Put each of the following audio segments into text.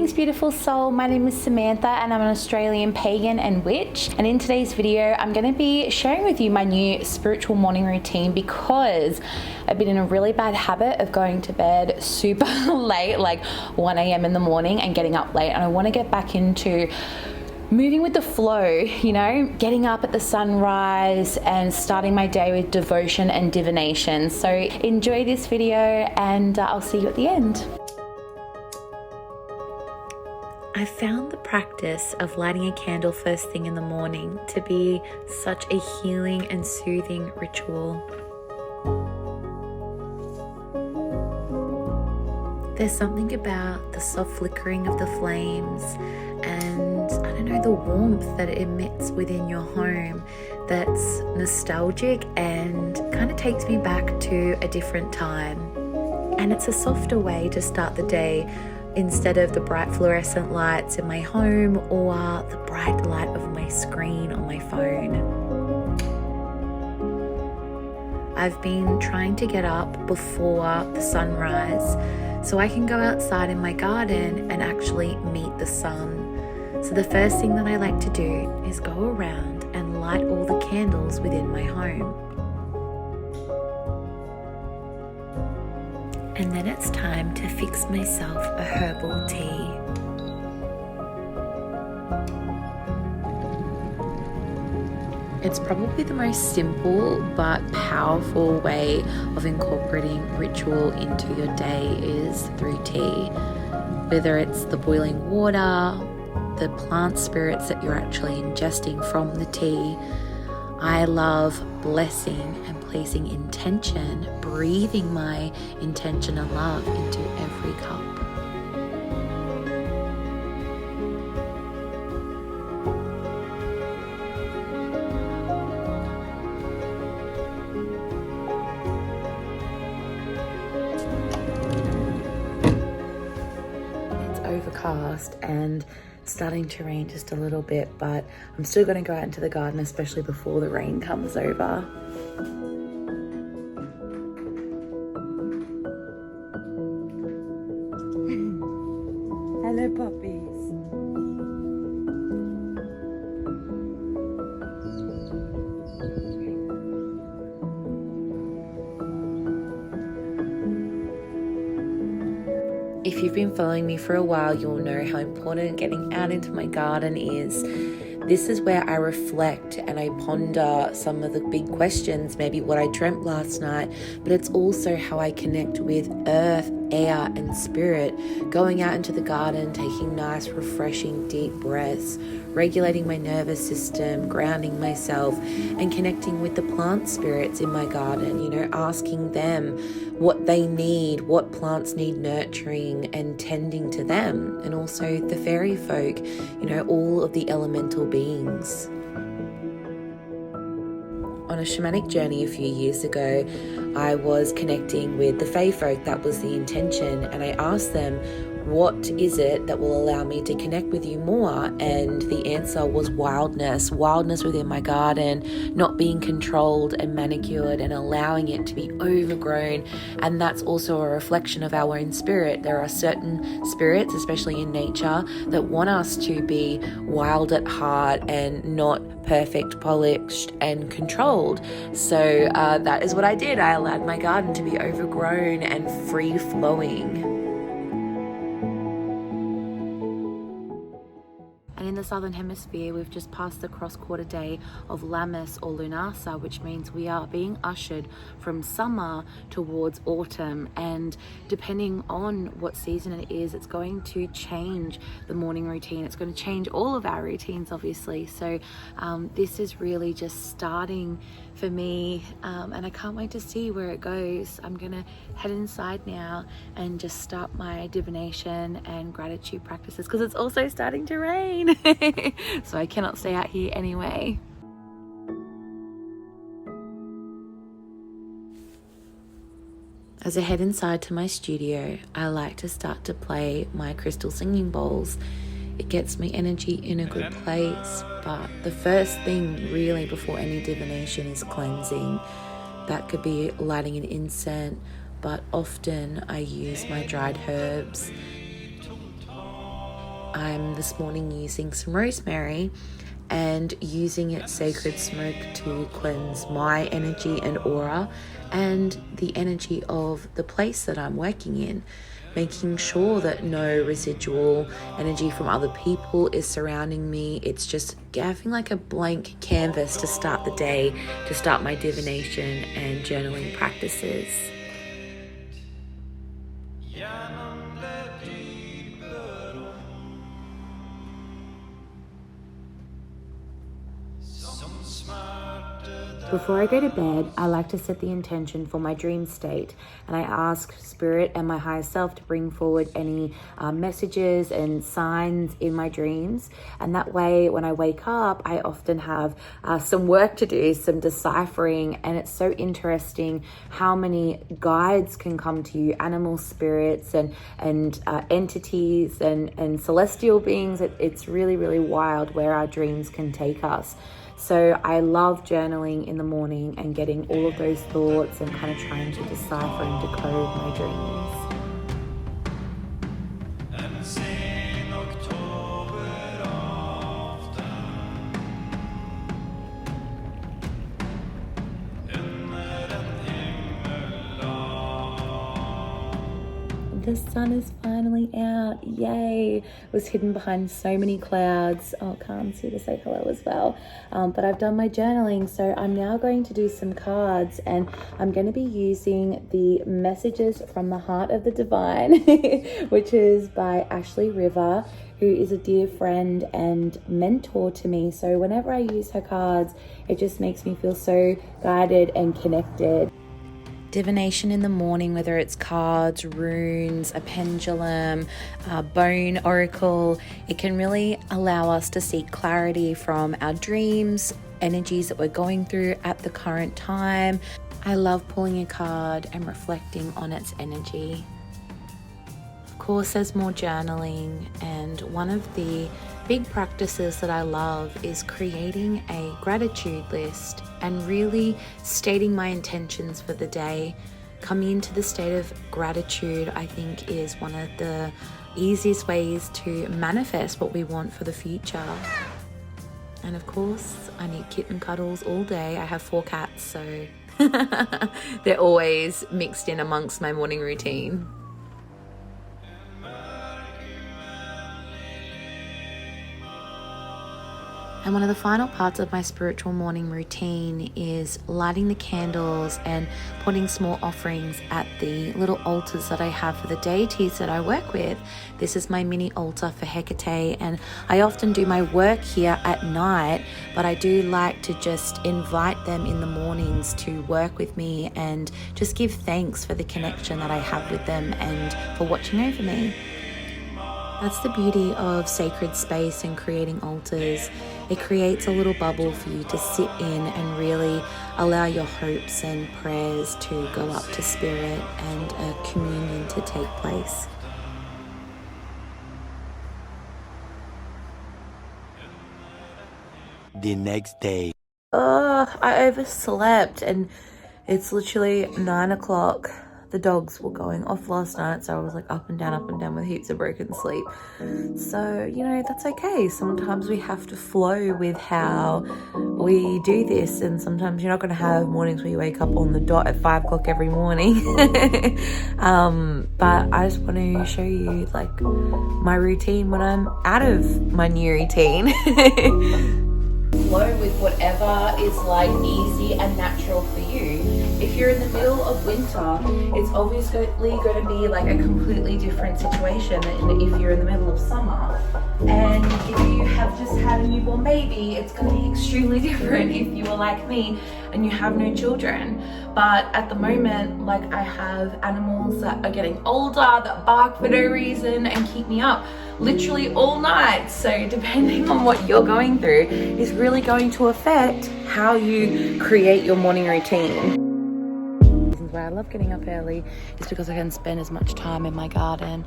Greetings beautiful soul, my name is Samantha and I'm an Australian pagan and witch, and in today's video I'm going to be sharing with you my new spiritual morning routine because I've been in a really bad habit of going to bed super late, like 1 a.m. in the morning, and getting up late, and I want to get back into moving with the flow, you know, getting up at the sunrise and starting my day with devotion and divination. So enjoy this video and I'll see you at the end. I found the practice of lighting a candle first thing in the morning to be such a healing and soothing ritual. There's something about the soft flickering of the flames and, I don't know, the warmth that it emits within your home that's nostalgic and kind of takes me back to a different time. And it's a softer way to start the day instead of the bright fluorescent lights in my home or the bright light of my screen on my phone. I've been trying to get up before the sunrise so I can go outside in my garden and actually meet the sun. So the first thing that I like to do is go around and light all the candles within my home. And then it's time to fix myself a herbal tea. It's probably the most simple but powerful way of incorporating ritual into your day is through tea. Whether it's the boiling water, the plant spirits that you're actually ingesting from the tea. I love blessing and placing intention, breathing my intention of love into every cup. It's overcast and starting to rain just a little bit, but I'm still going to go out into the garden, especially before the rain comes over. Hello puppies. If you've been following me for a while, you'll know how important getting out into my garden is. This is where I reflect and I ponder some of the big questions, maybe what I dreamt last night, but it's also how I connect with earth, air, and spirit, going out into the garden, taking nice, refreshing, deep breaths, regulating my nervous system, grounding myself, and connecting with the plant spirits in my garden, you know, asking them what they need, what plants need nurturing, and tending to them, and also the fairy folk, you know, all of the elemental beings. On a shamanic journey a few years ago, I was connecting with the fae folk. That was the intention, and I asked them, what is it that will allow me to connect with you more? And the answer was wildness within my garden, not being controlled and manicured and allowing it to be overgrown. And that's also a reflection of our own spirit. There are certain spirits, especially in nature, that want us to be wild at heart and not perfect, polished, and controlled. So that is what I did. I allowed my garden to be overgrown and free-flowing. And in the southern hemisphere, we've just passed the cross-quarter day of Lammas or Lunasa, which means we are being ushered from summer towards autumn. And depending on what season it is, it's going to change the morning routine. It's going to change all of our routines, obviously. So this is really just starting for me, and I can't wait to see where it goes. I'm gonna head inside now and just start my divination and gratitude practices because it's also starting to rain. So I cannot stay out here anyway. As I head inside to my studio, I like to start to play my crystal singing bowls. It gets me energy in a good place, but the first thing really before any divination is cleansing. That could be lighting an incense, but often I use my dried herbs. I'm this morning using some rosemary and using its sacred smoke to cleanse my energy and aura and the energy of the place that I'm working in, making sure that no residual energy from other people is surrounding me. It's just having like a blank canvas to start the day, to start my divination and journaling practices. Before I go to bed, I like to set the intention for my dream state, and I ask Spirit and my higher self to bring forward any messages and signs in my dreams. And that way, when I wake up, I often have some work to do, some deciphering, and it's so interesting how many guides can come to you, animal spirits and entities and celestial beings. It's really, really wild where our dreams can take us. So I love journaling in the morning and getting all of those thoughts and kind of trying to decipher and decode my dreams. The sun is finally out, yay. It was hidden behind so many clouds. Oh, Khan's here to say hello as well. But I've done my journaling, so I'm now going to do some cards, and I'm going to be using the Messages from the Heart of the Divine, which is by Ashley River, who is a dear friend and mentor to me. So whenever I use her cards, it just makes me feel so guided and connected. Divination in the morning, whether it's cards, runes, a pendulum, bone oracle, it can really allow us to seek clarity from our dreams, energies that we're going through at the current time. I love pulling a card and reflecting on its energy. Of course, there's more journaling, and one of the big practices that I love is creating a gratitude list and really stating my intentions for the day. Coming into the state of gratitude, I think, is one of the easiest ways to manifest what we want for the future. And of course, I need kitten cuddles all day. I have 4 cats, so they're always mixed in amongst my morning routine. And one of the final parts of my spiritual morning routine is lighting the candles and putting small offerings at the little altars that I have for the deities that I work with. This is my mini altar for Hecate, and I often do my work here at night, but I do like to just invite them in the mornings to work with me and just give thanks for the connection that I have with them and for watching over me. That's the beauty of sacred space and creating altars. It creates a little bubble for you to sit in and really allow your hopes and prayers to go up to spirit and a communion to take place. The next day. I overslept, and it's literally 9 o'clock. The dogs were going off last night, so I was like up and down with heaps of broken sleep. So, that's okay. Sometimes we have to flow with how we do this, and sometimes you're not going to have mornings where you wake up on the dot at 5 o'clock every morning. But I just want to show you like my routine when I'm out of my new routine. Flow with whatever is like easy and natural for you. If you're in the middle of winter, it's obviously going to be like a completely different situation than if you're in the middle of summer. And if you have just had a newborn baby, it's going to be extremely different if you are like me and you have no children. But at the moment, like, I have animals that are getting older, that bark for no reason and keep me up literally all night. So depending on what you're going through is really going to affect how you create your morning routine. Why I love getting up early is because I can spend as much time in my garden.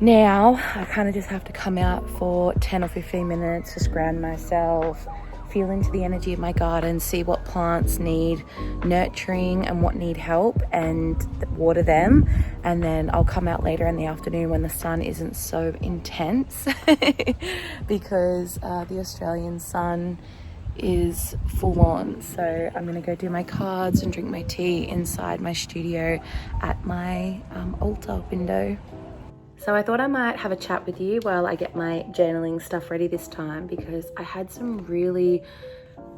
Now I kind of just have to come out for 10 or 15 minutes, just ground myself, feel into the energy of my garden, see what plants need nurturing and what need help, and water them. And then I'll come out later in the afternoon when the sun isn't so intense because the Australian sun is full on. So I'm gonna go do my cards and drink my tea inside my studio at my altar window. So I thought I might have a chat with you while I get my journaling stuff ready this time, because I had some really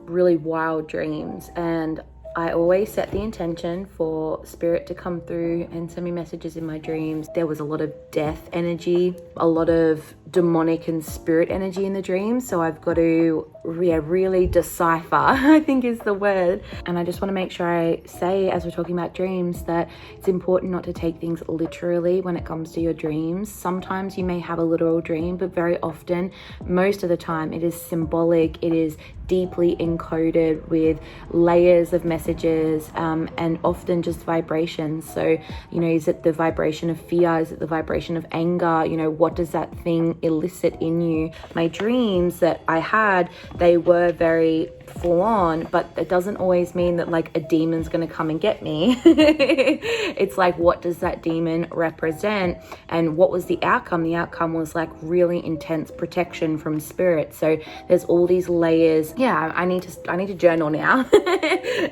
wild dreams, and I always set the intention for spirit to come through and send me messages in my dreams. There was a lot of death energy, a lot of demonic and spirit energy in the dreams. So I've got to really decipher, I think is the word. And I just want to make sure I say, as we're talking about dreams, that it's important not to take things literally when it comes to your dreams. Sometimes you may have a literal dream, but very often, most of the time, it is symbolic. It is deeply encoded with layers of messages, and often just vibrations. So, you know, is it the vibration of fear? Is it the vibration of anger? You know, what does that thing elicit in you? My dreams that I had, they were very full on, but it doesn't always mean that like a demon's going to come and get me. It's like, what does that demon represent, and what was the outcome? The outcome was like really intense protection from spirit. So there's all these layers. Yeah, I need to journal now.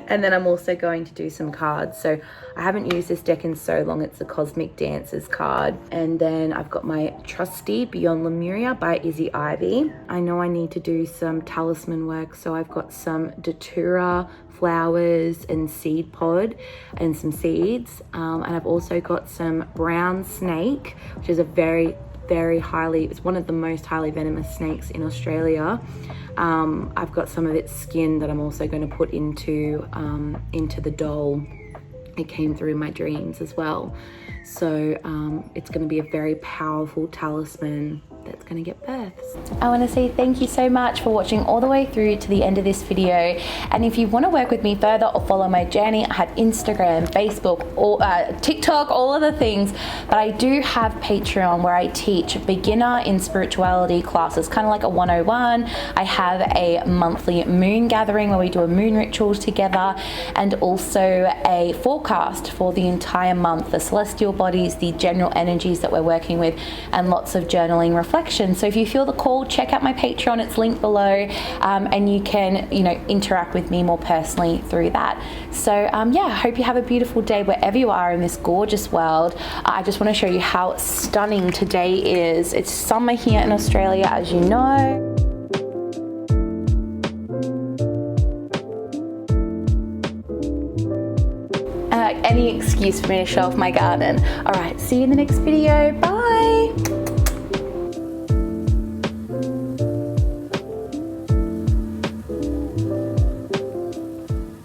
And then I'm also going to do some cards. So I haven't used this deck in so long. It's a Cosmic Dancers card. And then I've got my trusty Beyond Lemuria by Izzy Ivy. I know I need to do some talisman work, so I've got some Datura flowers and seed pod and some seeds. And I've also got some brown snake, which is a very highly, it's one of the most highly venomous snakes in Australia. I've got some of its skin that I'm also going to put into the doll. It came through my dreams as well. So it's going to be a very powerful talisman that's going to get births. I want to say thank you so much for watching all the way through to the end of this video. And if you want to work with me further or follow my journey, I have Instagram, Facebook, or TikTok, all of the things. But I do have Patreon where I teach beginner in spirituality classes, kind of like a 101. I have a monthly moon gathering where we do a moon ritual together, and also a forecast for the entire month, the celestial bodies, the general energies that we're working with, and lots of journaling reflection. So if you feel the call, check out my Patreon, it's linked below, and you can, you know, interact with me more personally through that. So yeah, I hope you have a beautiful day wherever you are in this gorgeous world. I just want to show you how stunning today is. It's summer here in Australia, as you know. Any excuse for me to show off my garden. All right, see you in the next video. Bye.